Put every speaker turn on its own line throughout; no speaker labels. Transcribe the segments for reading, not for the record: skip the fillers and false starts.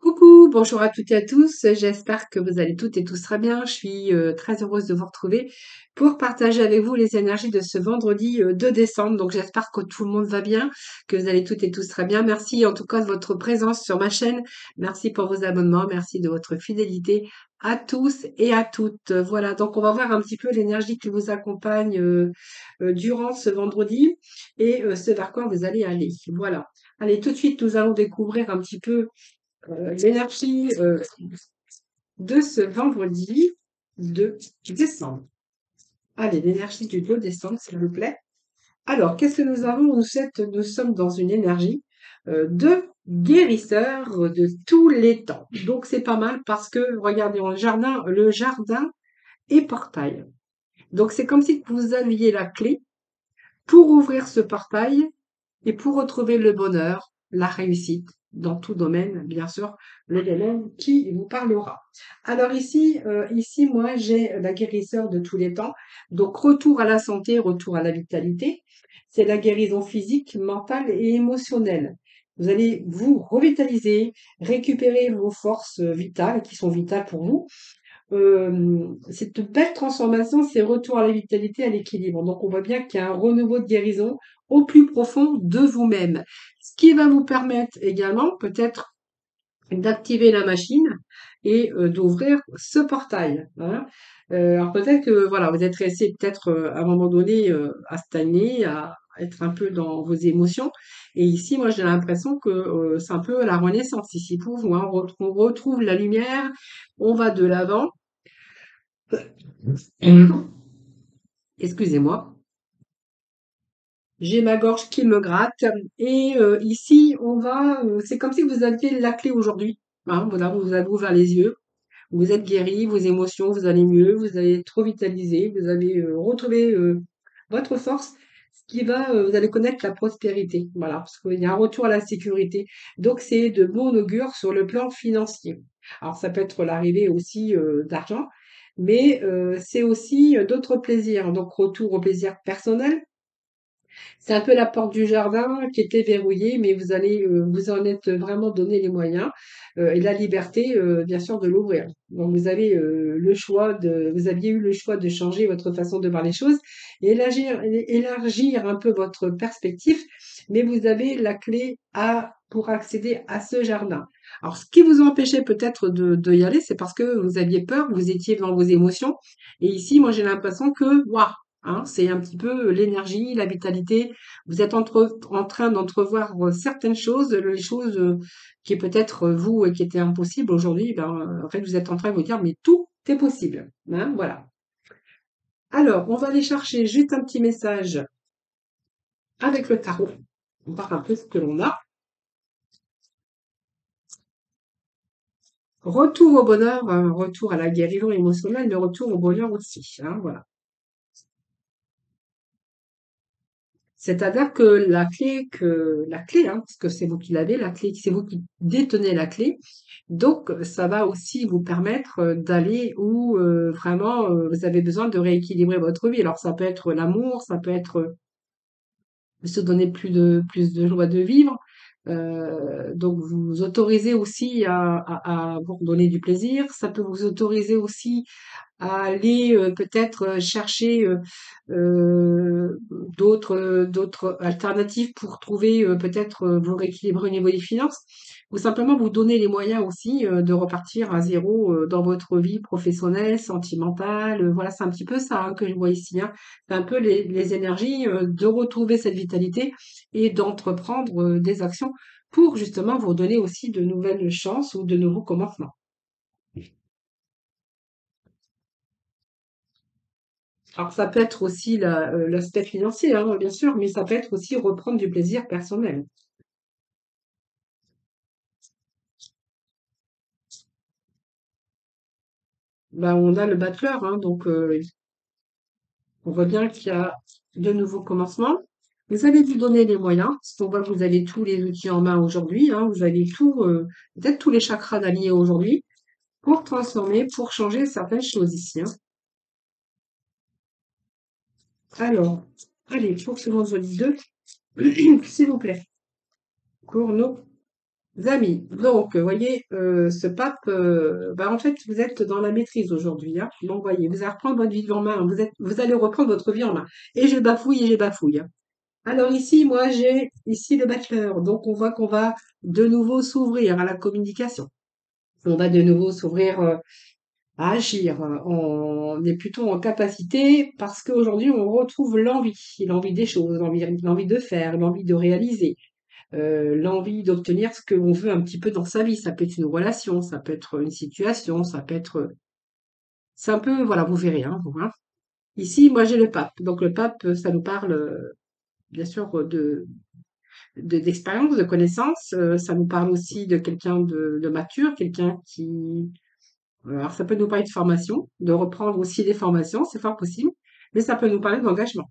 Coucou, bonjour à toutes et à tous. J'espère que vous allez toutes et tous très bien. Je suis très heureuse de vous retrouver pour partager avec vous les énergies de ce vendredi 2 décembre. Donc j'espère que tout le monde va bien, que vous allez toutes et tous très bien. Merci en tout cas de votre présence sur ma chaîne. Merci pour vos abonnements. Merci de votre fidélité à tous et à toutes. Voilà, donc on va voir un petit peu l'énergie qui vous accompagne durant ce vendredi et ce vers quoi vous allez aller. Voilà. Allez, tout de suite, nous allons découvrir un petit peu l'énergie de ce vendredi 2 décembre. Allez, l'énergie du 2 décembre, s'il vous plaît. Alors, qu'est-ce que nous avons? Nous sommes dans une énergie de guérisseur de tous les temps. Donc, c'est pas mal parce que, regardez, le jardin est portail. Donc, c'est comme si vous aviez la clé pour ouvrir ce portail et pour retrouver le bonheur, la réussite dans tout domaine, bien sûr, le domaine qui vous parlera. Alors ici, moi, j'ai la guérisseur de tous les temps. Donc, retour à la santé, retour à la vitalité. C'est la guérison physique, mentale et émotionnelle. Vous allez vous revitaliser, récupérer vos forces vitales qui sont vitales pour vous. Cette belle transformation, c'est retour à la vitalité, à l'équilibre. Donc, on voit bien qu'il y a un renouveau de guérison au plus profond de vous-même. Ce qui va vous permettre également, peut-être, d'activer la machine et d'ouvrir ce portail. Voilà. Alors, peut-être que, voilà, vous êtes resté peut-être à un moment donné à stagner, à être un peu dans vos émotions. Et ici, moi, j'ai l'impression que c'est un peu la renaissance ici pour vous, hein. On retrouve la lumière, on va de l'avant. Excusez-moi, j'ai ma gorge qui me gratte et ici c'est comme si vous aviez la clé aujourd'hui. Hein, voilà, vous avez ouvert les yeux, vous êtes guéri, vos émotions, vous allez mieux, vous allez être revitalisé, vous avez retrouvé votre force, vous allez connaître la prospérité. Voilà, parce qu'il y a un retour à la sécurité. Donc c'est de bon augure sur le plan financier. Alors ça peut être l'arrivée aussi d'argent, mais c'est aussi d'autres plaisirs. Donc retour au plaisir personnel, c'est un peu la porte du jardin qui était verrouillée, mais vous allez vous en être vraiment donné les moyens et la liberté, bien sûr, de l'ouvrir. Donc vous aviez eu le choix de changer votre façon de voir les choses et élargir un peu votre perspective, mais vous avez la clé pour accéder à ce jardin. Alors, ce qui vous empêchait peut-être de y aller, c'est parce que vous aviez peur, vous étiez dans vos émotions. Et ici, moi, j'ai l'impression que, waouh, hein, c'est un petit peu l'énergie, la vitalité. Vous êtes en train d'entrevoir certaines choses, les choses qui peut-être vous qui étaient impossibles aujourd'hui, ben, en fait, vous êtes en train de vous dire, mais tout est possible. Hein, voilà. Alors, on va aller chercher juste un petit message avec le tarot. On voir un peu ce que l'on a. Retour au bonheur, retour à la guérison émotionnelle, mais retour au bonheur aussi. Hein, voilà. C'est-à-dire que la clé, hein, parce que c'est vous qui l'avez, la clé, c'est vous qui détenez la clé. Donc, ça va aussi vous permettre d'aller où vraiment vous avez besoin de rééquilibrer votre vie. Alors, ça peut être l'amour, ça peut être se donner plus de joie de vivre. Donc, vous autorisez aussi à vous donner du plaisir. Ça peut vous autoriser aussi à aller peut-être chercher euh, d'autres alternatives pour trouver peut-être vous rééquilibrer au niveau des finances ou simplement vous donner les moyens aussi de repartir à zéro dans votre vie professionnelle, sentimentale. Voilà, c'est un petit peu ça hein, que je vois ici. Hein. C'est un peu les énergies de retrouver cette vitalité et d'entreprendre des actions pour justement vous donner aussi de nouvelles chances ou de nouveaux commencements. Alors ça peut être aussi l'aspect financier, hein, bien sûr, mais ça peut être aussi reprendre du plaisir personnel. Ben, on a le battleur, hein, donc on voit bien qu'il y a de nouveaux commencements. Vous allez vous donner les moyens, parce qu'on voit que vous avez tous les outils en main aujourd'hui, hein, vous avez peut-être tous les chakras alignés aujourd'hui, pour transformer, pour changer certaines choses ici. Hein. Alors, allez, pour ce vendredi 2, s'il vous plaît, pour nos amis. Donc, voyez, ce pape, bah, en fait, vous êtes dans la maîtrise aujourd'hui, hein. Donc, voyez, vous allez reprendre votre vie en main. Vous allez reprendre votre vie en main. Et je bafouille, hein. Alors ici, moi, j'ai ici le battleur. Donc, on voit qu'on va de nouveau s'ouvrir à la communication. On va de nouveau s'ouvrir à agir. On est plutôt en capacité parce qu'aujourd'hui, on retrouve l'envie des choses, l'envie de faire, l'envie de réaliser, l'envie d'obtenir ce que l'on veut un petit peu dans sa vie. Ça peut être une relation, ça peut être une situation, ça peut être... C'est un peu, voilà, vous verrez, hein, vous, hein. Ici, moi, j'ai le pape. Donc, le pape, ça nous parle, bien sûr, d'expérience, de connaissances. Ça nous parle aussi de quelqu'un de mature, quelqu'un qui... Alors, ça peut nous parler de formation, de reprendre aussi des formations, c'est fort possible, mais ça peut nous parler d'engagement,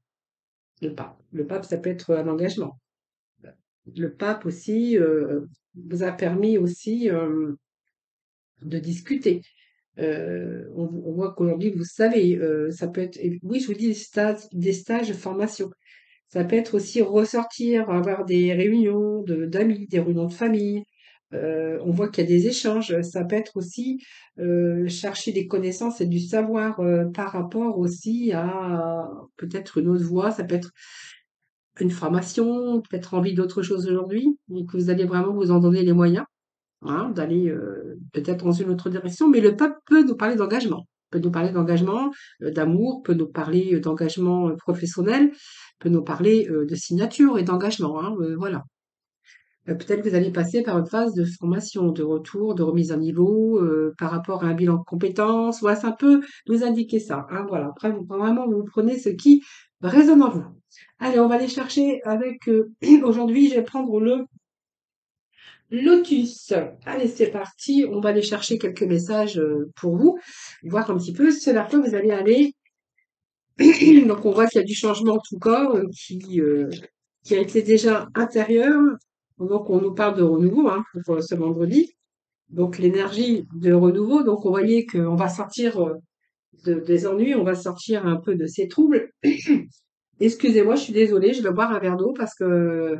le pape. Le pape, ça peut être un engagement. Le pape aussi vous a permis aussi de discuter. On voit qu'aujourd'hui, vous savez, ça peut être, et oui, je vous dis des stages de formation. Ça peut être aussi ressortir, avoir des réunions d'amis, des réunions de famille. On voit qu'il y a des échanges. Ça peut être aussi chercher des connaissances et du savoir par rapport aussi à peut-être une autre voie. Ça peut être une formation, peut-être envie d'autre chose aujourd'hui. Donc vous allez vraiment vous en donner les moyens, hein, d'aller peut-être dans une autre direction. Mais le pape peut nous parler d'engagement, peut nous parler d'engagement, d'amour, peut nous parler d'engagement professionnel, peut nous parler de signature et d'engagement, hein, voilà. Peut-être que vous allez passer par une phase de formation, de retour, de remise à niveau par rapport à un bilan de compétences. Voilà, ça peut nous indiquer ça, hein, voilà. Après, vraiment, vous prenez ce qui résonne en vous. Allez, on va aller chercher avec... aujourd'hui, je vais prendre le Lotus. Allez, c'est parti. On va aller chercher quelques messages pour vous, voir un petit peu ce vers quoi vous allez aller. Donc, on voit qu'il y a du changement en tout cas qui a été déjà intérieur. Donc, on nous parle de renouveau, hein, pour ce vendredi. Donc, l'énergie de renouveau. Donc, on voyait qu'on va sortir des ennuis, on va sortir un peu de ces troubles. Excusez-moi, je suis désolée, je vais boire un verre d'eau parce que,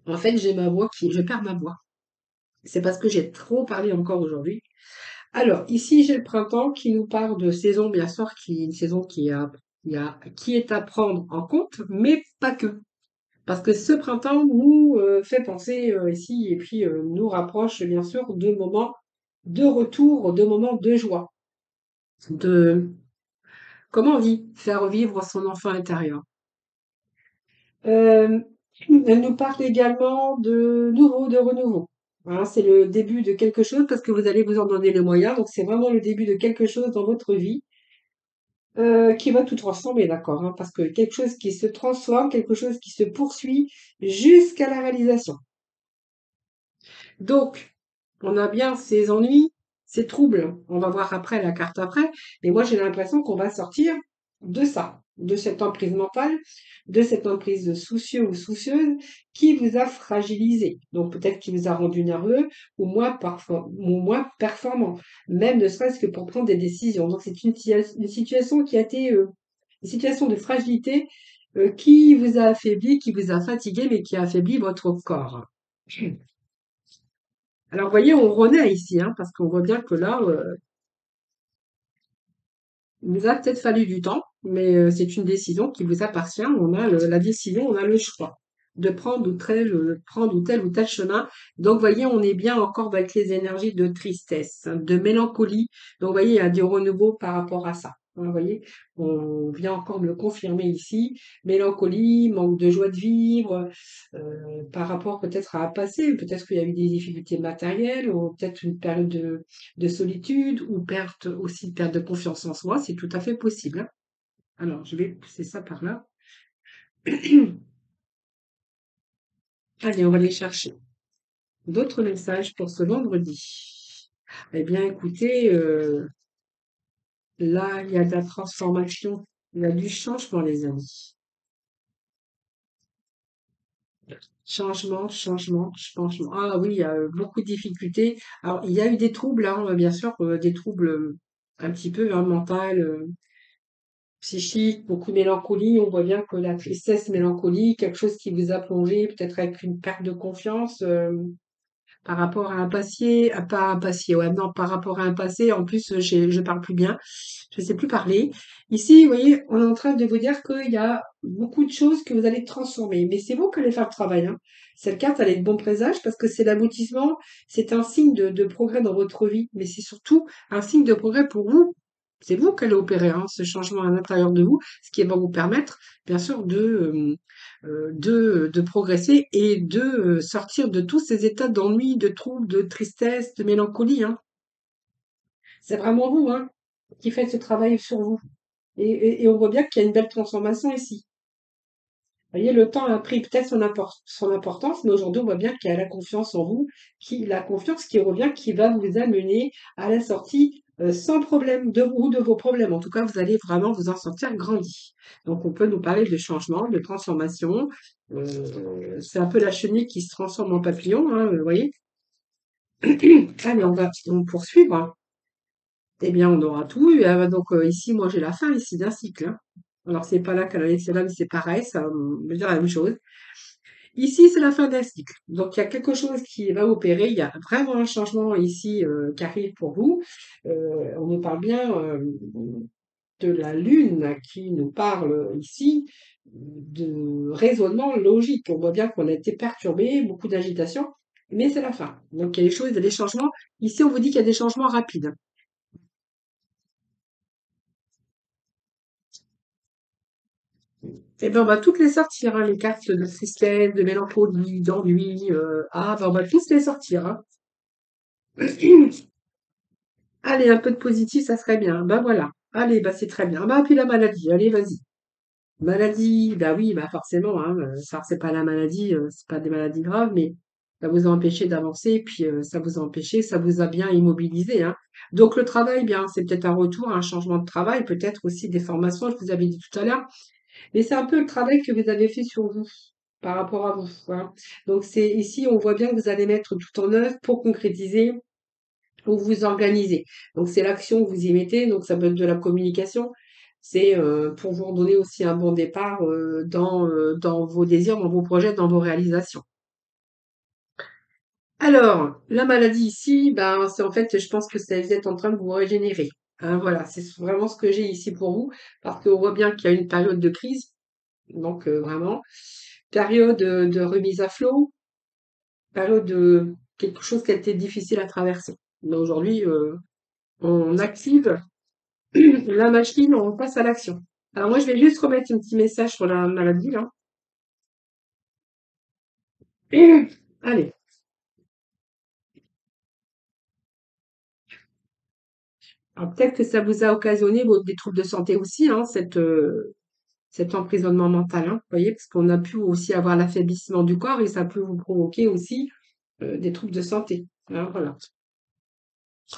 en fait, je perds ma voix. C'est parce que j'ai trop parlé encore aujourd'hui. Alors, ici, j'ai le printemps qui nous parle de saison, bien sûr, qui est une saison qui est à prendre en compte, mais pas que. Parce que ce printemps nous fait penser ici et puis nous rapproche, bien sûr, de moments de retour, de moments de joie, de comment on dit, faire vivre son enfant intérieur. Euh, Elle nous parle également de nouveau, de renouveau. Hein, c'est le début de quelque chose parce que vous allez vous en donner les moyens. Donc c'est vraiment le début de quelque chose dans votre vie qui va tout transformer, d'accord, hein, parce que quelque chose qui se transforme, quelque chose qui se poursuit jusqu'à la réalisation. Donc, on a bien ces ennuis, ces troubles. On va voir après la carte après. Mais moi, j'ai l'impression qu'on va sortir de ça, de cette emprise mentale, de cette emprise soucieux ou soucieuse qui vous a fragilisé. Donc, peut-être qui vous a rendu nerveux ou moins performant, même ne serait-ce que pour prendre des décisions. Donc, c'est une situation qui a été une situation de fragilité qui vous a affaibli, qui vous a fatigué, mais qui a affaibli votre corps. Alors, vous voyez, on renaît ici, hein, parce qu'on voit bien que là, il nous a peut-être fallu du temps, mais c'est une décision qui vous appartient. On a la décision, on a le choix de prendre ou tel chemin. Donc, vous voyez, on est bien encore avec les énergies de tristesse, hein, de mélancolie. Donc, vous voyez, il y a du renouveau par rapport à ça. Hein, vous voyez, on vient encore me le confirmer ici. Mélancolie, manque de joie de vivre, par rapport peut-être à un passé, peut-être qu'il y a eu des difficultés matérielles, ou peut-être une période de solitude, ou perte de confiance en soi, c'est tout à fait possible, hein. Alors, je vais pousser ça par là. Allez, on va aller chercher d'autres messages pour ce vendredi. Eh bien, écoutez, là, il y a de la transformation, il y a du changement, les amis. Changement, changement, changement. Ah oui, il y a beaucoup de difficultés. Alors, il y a eu des troubles, hein, bien sûr, des troubles un petit peu hein, mentaux. psychique, beaucoup de mélancolie. On voit bien que la tristesse, mélancolie, quelque chose qui vous a plongé, peut-être avec une perte de confiance. Par rapport à un passé, pas un passé, ouais, non, par rapport à un passé, en plus, je parle plus bien, je sais plus parler. Ici, vous voyez, on est en train de vous dire qu'il y a beaucoup de choses que vous allez transformer, mais c'est vous qui allez faire le travail, hein. Cette carte, elle est de bon présage parce que c'est l'aboutissement, c'est un signe de progrès dans votre vie, mais c'est surtout un signe de progrès pour vous. C'est vous qui allez opérer, hein, ce changement à l'intérieur de vous, ce qui va vous permettre, bien sûr, de progresser et de sortir de tous ces états d'ennui, de trouble, de tristesse, de mélancolie, hein. C'est vraiment vous, hein, qui faites ce travail sur vous. Et on voit bien qu'il y a une belle transformation ici. Vous voyez, le temps a pris peut-être son importance, mais aujourd'hui, on voit bien qu'il y a la confiance en vous, la confiance qui revient, qui va vous amener à la sortie sans problème de vous ou de vos problèmes. En tout cas, vous allez vraiment vous en sortir grandi. Donc, on peut nous parler de changement, de transformation. C'est un peu la chenille qui se transforme en papillon, hein, vous voyez. Allez, on poursuivre. Eh bien, on aura tout eu. Donc, ici, moi, j'ai la fin ici d'un cycle, hein. Alors, c'est pas là qu'à la c'est là, mais c'est pareil, ça veut dire la même chose. Ici, c'est la fin d'un cycle. Donc, il y a quelque chose qui va opérer. Il y a vraiment un changement ici qui arrive pour vous. On nous parle bien de la Lune qui nous parle ici de raisonnement logique. On voit bien qu'on a été perturbé, beaucoup d'agitation, mais c'est la fin. Donc, il y a des choses, il y a des changements. Ici, on vous dit qu'il y a des changements rapides. Eh ben, on va toutes les sortir, hein, les cartes de tristesse, de mélancolie, d'ennui. Ben, on va tous les sortir, hein. Allez, un peu de positif, ça serait bien. Ben voilà. Allez, bah c'est très bien. Bah puis la maladie, allez, vas-y. Maladie, bah oui, bah forcément, hein. Ça, c'est pas la maladie, c'est pas des maladies graves, mais ça vous a empêché d'avancer, puis ça vous a empêché, ça vous a bien immobilisé, hein. Donc le travail, bien, c'est peut-être un retour, un changement de travail, peut-être aussi des formations, je vous avais dit tout à l'heure, mais c'est un peu le travail que vous avez fait sur vous, par rapport à vous, hein. Donc c'est ici, on voit bien que vous allez mettre tout en œuvre pour concrétiser vous vous organisez. Donc c'est l'action que vous y mettez, donc ça peut être de la communication. C'est pour vous donner aussi un bon départ dans vos désirs, dans vos projets, dans vos réalisations. Alors, la maladie ici, ben, c'est en fait, je pense que vous êtes en train de vous régénérer, hein, voilà, c'est vraiment ce que j'ai ici pour vous, parce qu'on voit bien qu'il y a une période de crise, donc vraiment, période de remise à flot, période de quelque chose qui a été difficile à traverser. Mais aujourd'hui, on active la machine, on passe à l'action. Alors moi, je vais juste remettre un petit message sur la maladie, là. Allez. Alors peut-être que ça vous a occasionné des troubles de santé aussi, hein, cet emprisonnement mental, hein, vous voyez, parce qu'on a pu aussi avoir l'affaiblissement du corps et ça peut vous provoquer aussi des troubles de santé, hein, voilà.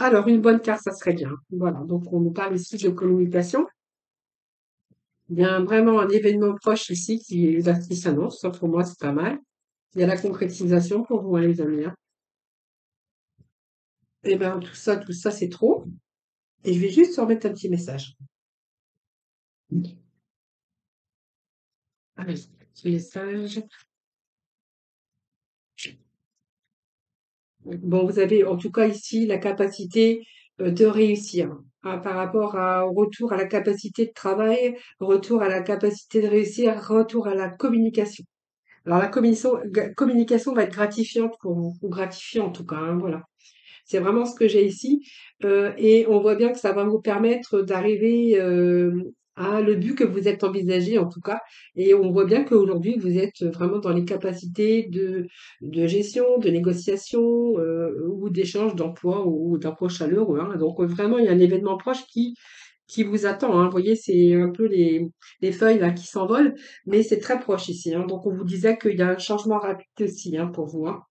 Alors, une bonne carte, ça serait bien. Voilà, donc on nous parle ici de communication. Il y a vraiment un événement proche ici qui s'annonce, ça pour moi c'est pas mal. Il y a la concrétisation pour vous, hein, les amis, hein. Eh ben, tout ça, c'est trop. Et je vais juste remettre un petit message. Allez, petit message. Bon, vous avez en tout cas ici la capacité de réussir, hein, par rapport au retour à la capacité de travail, retour à la capacité de réussir, retour à la communication. Alors la communication va être gratifiante pour vous, ou gratifiant en tout cas, hein, voilà. C'est vraiment ce que j'ai ici. Et on voit bien que ça va vous permettre d'arriver à le but que vous êtes envisagé, en tout cas. Et on voit bien qu'aujourd'hui, vous êtes vraiment dans les capacités de gestion, de négociation ou d'échange d'emploi ou d'emploi chaleureux, hein. Donc vraiment, il y a un événement proche qui vous attend, hein. Vous voyez, c'est un peu les feuilles là qui s'envolent, mais c'est très proche ici, hein. Donc on vous disait qu'il y a un changement rapide aussi, hein, pour vous, hein.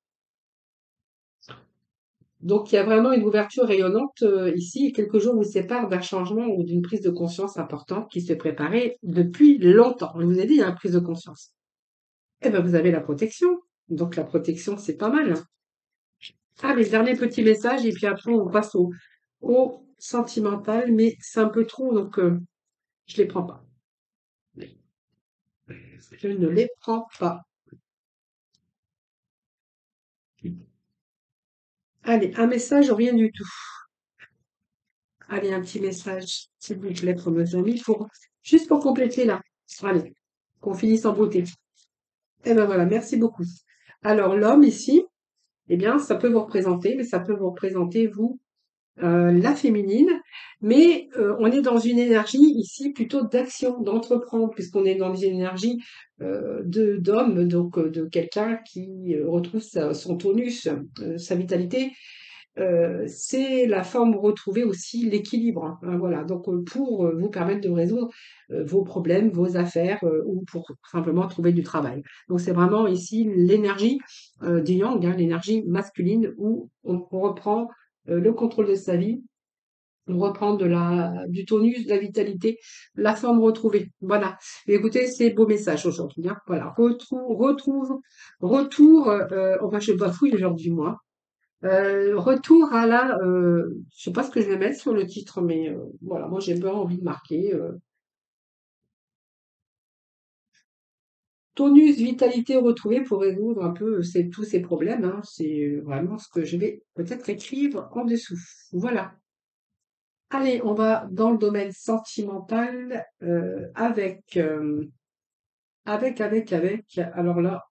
Donc, il y a vraiment une ouverture rayonnante ici et quelques jours vous séparent d'un changement ou d'une prise de conscience importante qui se préparait depuis longtemps. Je vous ai dit, il y a une prise de conscience. Eh ben, vous avez la protection. Donc, la protection, c'est pas mal, hein. Ah, les derniers petits messages et puis après, on passe au sentimental, mais c'est un peu trop, donc Je les prends pas. Je ne les prends pas. Allez, un message, rien du tout. Allez, un petit message, s'il vous plaît, pour nos amis, juste pour compléter là. Allez, qu'on finisse en beauté. Eh ben voilà, merci beaucoup. Alors, l'homme ici, eh bien, ça peut vous représenter, mais ça peut vous représenter, vous, la féminine. Mais on est dans une énergie ici plutôt d'action, d'entreprendre, puisqu'on est dans une énergie d'homme, donc de quelqu'un qui retrouve son tonus, sa vitalité. C'est la forme retrouvée aussi l'équilibre, hein, voilà. Donc, pour vous permettre de résoudre vos problèmes, vos affaires, ou pour simplement trouver du travail. Donc, c'est vraiment ici l'énergie du yang, hein, l'énergie masculine où on reprend le contrôle de sa vie, on reprend du tonus, de la vitalité, la forme retrouvée. Voilà. Et écoutez, c'est beau message aujourd'hui, hein. Voilà. Retour, oh, moi, je bafouille aujourd'hui, moi. Retour à je sais pas ce que je vais mettre sur le titre, mais voilà, moi j'ai pas envie de marquer tonus, vitalité retrouvée pour résoudre un peu tous ces problèmes, hein. C'est vraiment ce que je vais peut-être écrire en dessous. Voilà. Allez, on va dans le domaine sentimental avec. Alors là,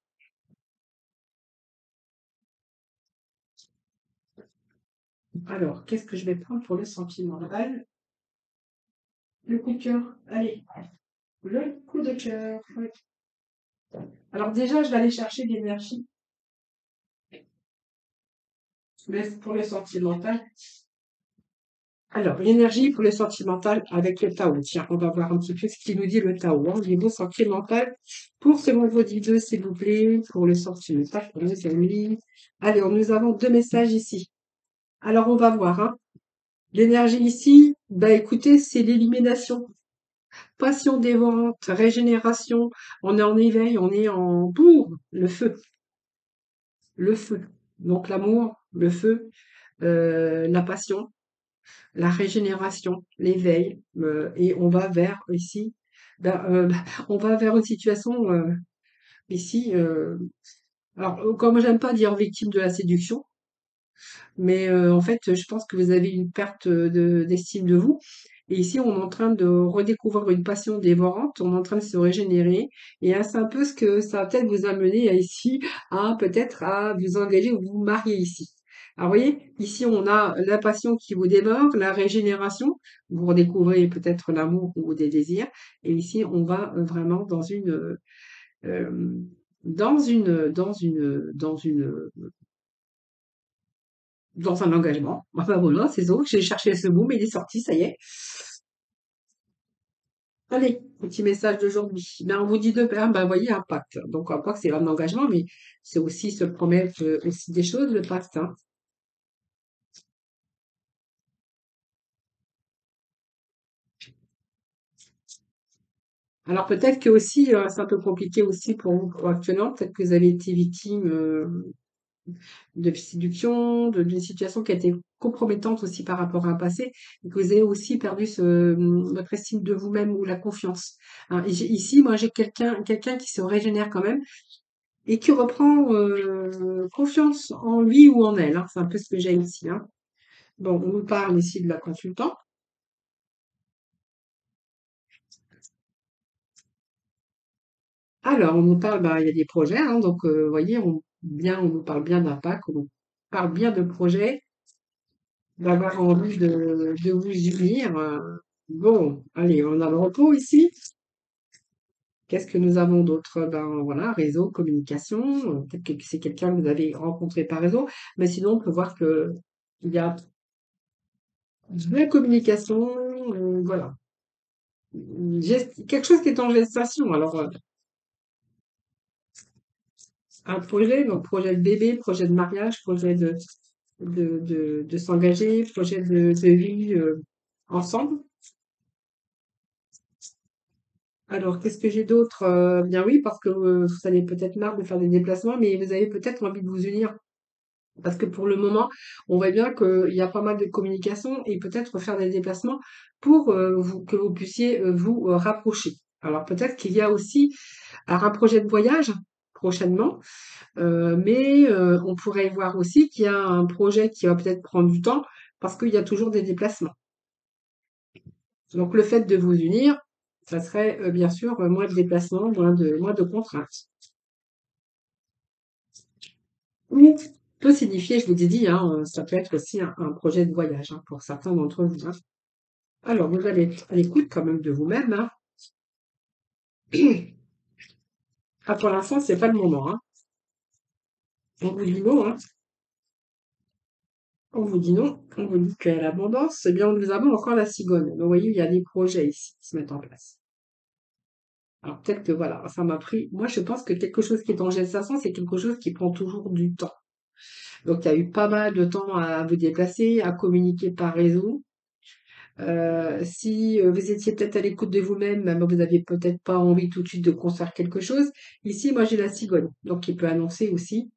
alors qu'est-ce que je vais prendre pour le sentimental? Le coup de cœur. Allez, le coup de cœur. Oui. Alors déjà, je vais aller chercher de l'énergie. Mais pour le sentimental. Alors, l'énergie pour le sentimental avec le Tao. Tiens, on va voir un petit peu ce qu'il nous dit le Tao, hein, au niveau sentimental. Pour ce vendredi 2, s'il vous plaît, pour le sentimental, pour nos amis. Allez, nous avons deux messages ici. Alors, on va voir, hein. L'énergie ici, bah écoutez, c'est l'élimination. Passion dévorante, régénération. On est en éveil, on est en pour le feu. Le feu. Donc l'amour, le feu, la passion, la régénération, l'éveil, et on va vers ici, on va vers une situation ici. Alors, comme j'aime pas dire victime de la séduction, mais en fait, je pense que vous avez une perte d'estime de vous. Et ici, on est en train de redécouvrir une passion dévorante, on est en train de se régénérer, et c'est un peu ce que ça va peut-être vous amener ici à peut-être à vous engager ou vous marier ici. Alors, vous voyez, ici, on a la passion qui vous dévore, la régénération, vous redécouvrez peut-être l'amour ou des désirs, et ici, on va vraiment euh, dans un engagement. Enfin voilà, c'est ça, j'ai cherché ce mot, mais il est sorti, ça y est. Allez, petit message d'aujourd'hui. Ben, on vous dit de faire, ben, voyez, un pacte. Donc, un pacte, c'est un engagement, mais c'est aussi se promettre aussi des choses, le pacte, hein. Alors, peut-être que aussi, c'est un peu compliqué aussi pour vous actuellement. Peut-être que vous avez été victime de séduction, d'une situation qui a été compromettante aussi par rapport à un passé, et que vous avez aussi perdu votre estime de vous-même ou la confiance, hein. Et ici, moi, j'ai quelqu'un qui se régénère quand même et qui reprend confiance en lui ou en elle, hein. C'est un peu ce que j'ai ici, hein. Bon, on nous parle ici de la consultante. Alors, on nous parle, bah, il y a des projets, hein, donc, vous voyez, on nous parle bien d'impact, on nous parle bien de projets, d'avoir envie de vous unir. Bon, allez, on a le repos ici. Qu'est-ce que nous avons d'autre? Ben voilà, réseau, communication. Peut-être que c'est quelqu'un que vous avez rencontré par réseau, mais sinon on peut voir que il y a de la communication, voilà. Quelque chose qui est en gestation. Alors, un projet, donc projet de bébé, projet de mariage, projet de s'engager, projet de vie ensemble. Alors, qu'est-ce que j'ai d'autre? Bien oui, parce que vous avez peut-être marre de faire des déplacements, mais vous avez peut-être envie de vous unir. Parce que pour le moment, on voit bien qu'il y a pas mal de communication et peut-être faire des déplacements pour que vous puissiez vous rapprocher. Alors peut-être qu'il y a aussi un projet de voyage prochainement, mais on pourrait voir aussi qu'il y a un projet qui va peut-être prendre du temps parce qu'il y a toujours des déplacements. Donc le fait de vous unir, ça serait bien sûr moins de déplacements, moins de contraintes. Ou peut signifier, je vous ai dit, hein, ça peut être aussi un projet de voyage hein, pour certains d'entre vous. Hein. Alors vous allez être à l'écoute quand même de vous-même. Hein. Ah, pour l'instant, c'est pas le moment. Hein. On vous dit non. Hein. On vous dit non. On vous dit qu'il y a l'abondance. Eh bien, nous avons encore la cigogne. Donc, vous voyez, il y a des projets ici qui se mettent en place. Alors peut-être que voilà, ça m'a pris. Moi, je pense que quelque chose qui est en gestation, c'est quelque chose qui prend toujours du temps. Donc, il y a eu pas mal de temps à vous déplacer, à communiquer par réseau. Si vous étiez peut-être à l'écoute de vous-même, mais vous n'aviez peut-être pas envie tout de suite de construire quelque chose. Ici, moi, j'ai la cigogne, donc qui peut annoncer aussi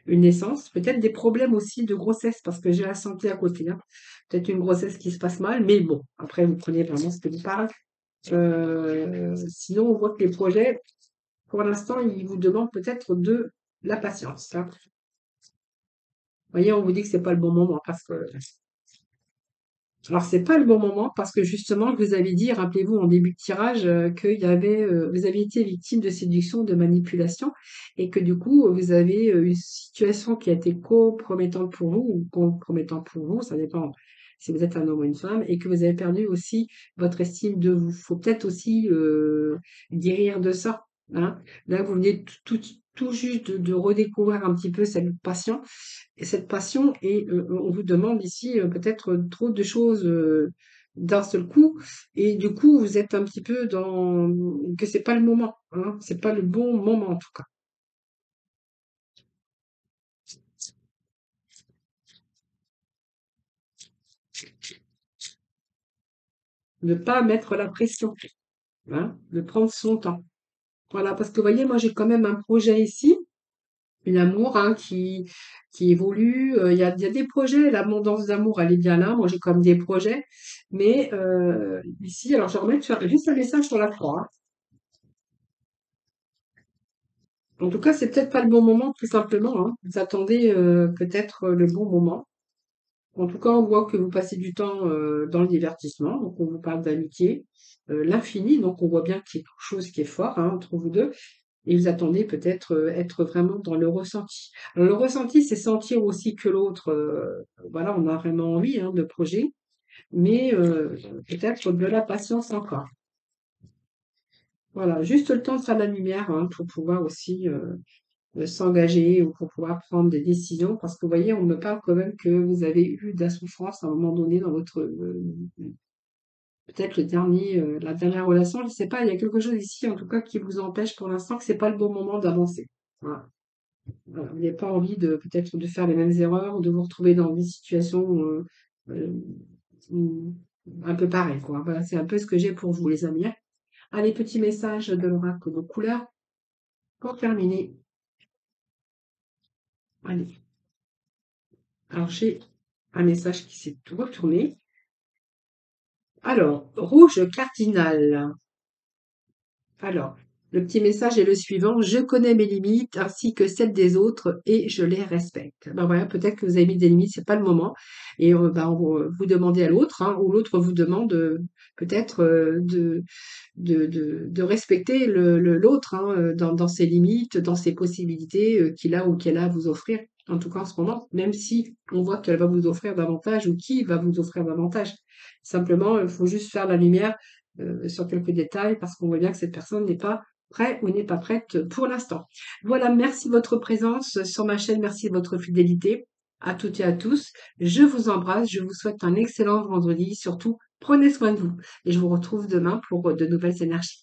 une naissance, peut-être des problèmes aussi de grossesse, parce que j'ai la santé à côté. Hein. Peut-être une grossesse qui se passe mal, mais bon, après, vous prenez vraiment ce que vous parle. Sinon, on voit que les projets, pour l'instant, ils vous demandent peut-être de la patience. Hein. Vous voyez, on vous dit que c'est pas le bon moment parce que alors c'est pas le bon moment parce que justement, je vous avais dit, rappelez-vous en début de tirage, qu'il y avait, vous aviez été victime de séduction, de manipulation et que du coup, vous avez, une situation qui a été compromettante pour vous ou compromettante pour vous, ça dépend si vous êtes un homme ou une femme et que vous avez perdu aussi votre estime de vous. Faut peut-être aussi, guérir de ça, hein. Là, vous venez tout juste de redécouvrir un petit peu cette passion et on vous demande ici peut-être trop de choses d'un seul coup et du coup vous êtes un petit peu dans que c'est pas le moment, hein, c'est pas le bon moment en tout cas. Ne pas mettre la pression, hein, de prendre son temps. Voilà, parce que vous voyez, moi j'ai quand même un projet ici, une amour hein, qui évolue. Il y a des projets, l'abondance d'amour, elle est bien là. Moi j'ai comme des projets, mais ici, alors je remets juste un message sur la croix. Hein. En tout cas, c'est peut-être pas le bon moment, tout simplement, hein. Vous attendez peut-être le bon moment. En tout cas, on voit que vous passez du temps dans le divertissement, donc on vous parle d'amitié, l'infini, donc on voit bien qu'il y a quelque chose qui est fort hein, entre vous deux, et vous attendez peut-être être vraiment dans le ressenti. Alors, le ressenti, c'est sentir aussi que l'autre, voilà, on a vraiment envie hein, de projet, mais peut-être de la patience encore. Voilà, juste le temps de faire la lumière hein, pour pouvoir aussi s'engager ou pour pouvoir prendre des décisions parce que vous voyez, on me parle quand même que vous avez eu de la souffrance à un moment donné dans votre peut-être la dernière relation, je sais pas, il y a quelque chose ici en tout cas qui vous empêche pour l'instant que c'est pas le bon moment d'avancer. Voilà. Voilà. Vous n'avez pas envie de peut-être de faire les mêmes erreurs ou de vous retrouver dans des situations euh, mm, un peu pareilles, quoi. Voilà, c'est un peu ce que j'ai pour vous, les amis. Hein. Allez, petit message de l'oracle de couleur pour terminer. Allez. Alors, j'ai un message qui s'est retourné. Alors, rouge cardinal. Alors, le petit message est le suivant. Je connais mes limites ainsi que celles des autres et je les respecte. Ben voilà, peut-être que vous avez mis des limites, c'est pas le moment. Et vous demandez à l'autre, hein, ou l'autre vous demande peut-être de respecter l'autre hein, dans ses limites, dans ses possibilités qu'il a ou qu'elle a à vous offrir. En tout cas en ce moment, même si on voit qu'elle va vous offrir davantage ou qui va vous offrir davantage. Simplement, il faut juste faire la lumière sur quelques détails parce qu'on voit bien que cette personne n'est pas prête ou n'est pas prête pour l'instant. Voilà, merci de votre présence sur ma chaîne, merci de votre fidélité. À toutes et à tous, je vous embrasse, je vous souhaite un excellent vendredi, surtout prenez soin de vous et je vous retrouve demain pour de nouvelles énergies.